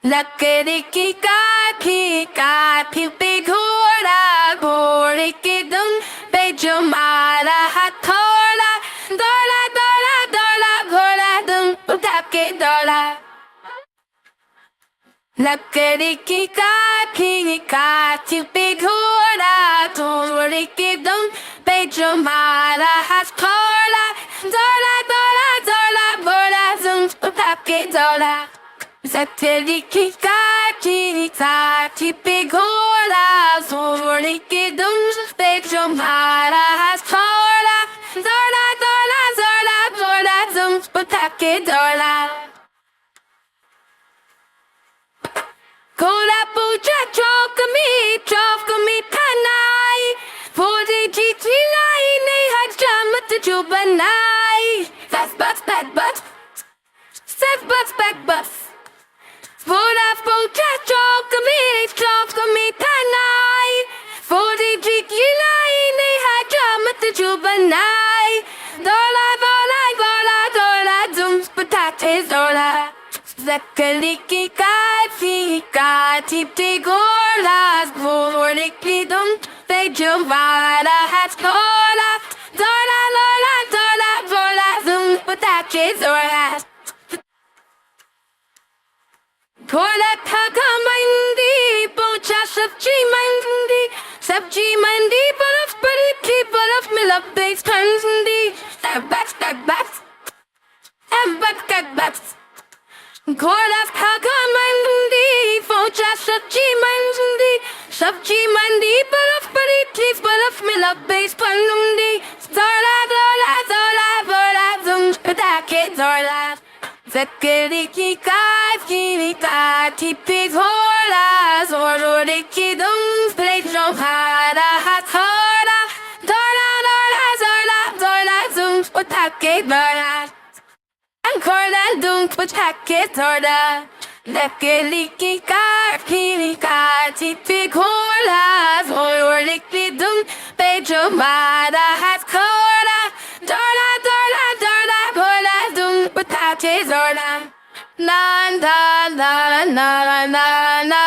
लकड़ी की काठी काठी पे घोड़ा घोड़े के दुम पे जो मारा हथौड़ा दौड़ा दौड़ा दौड़ा घोड़ा दुम उठा के दौड़ा लकड़ी की काठी काठी पे घोड़ा घोड़े के दुम पे जो मारा हथौड़ा दौड़ा दौड़ा दौड़ा घोड़ा दुम उठा के दौड़ा लकड़ी की काठी काठी पे घोड़ा घोड़े के दुम पे जो मारा हथौड़ा दौड़ा दौड़ा दौड़ा घोड़ा दुम उठा के दौड़ा घोड़ा पूछा चौक में थानाई पूरी जीती लाई नहीं हजामत जो बनाई बस घोड़ा पूछा चौक में थानाई पूरी जीती लाई नहीं हजामत जो बनाई दौड़ा दौड़ा दौड़ा दौड़ा दुम पटाखे दौड़ा लकड़ी की काठी काठी पे घोड़ा घोड़े की दुम पे जो मारा हथौड़ा दौड़ा दौड़ा दौड़ा दौड़ा दुम पटाखे दौड़ा घोड़ा था मंडी पहुंचा सब्जी मंडी बर्फ पड़ी थी बर्फ में लपटे ठंडी घोड़ा था मंडी पहुंचा सब्जी मंडी बर्फ पड़ी थी बर्फ में लपटे ठंडी दौड़ा दौड़ा दौड़ा दौड़ा दुम पटाखे दौड़ा लकड़ी की काठी काठी पे घोड़ा घोड़े की दुम पे जो मारा हथौड़ा दौड़ा दौड़ा दौड़ा दौड़ा दुम उठा के दौड़ा घोड़ा दुम उठा के दौड़ा लकड़ी की काठी काठी पे घोड़ा घोड़े की दुम पे जो मारा हथौड़ा दौड़ा दौड़ा दौड़ा घोड़ा दुम उठा के दौड़ा ना ना ना ना ना ना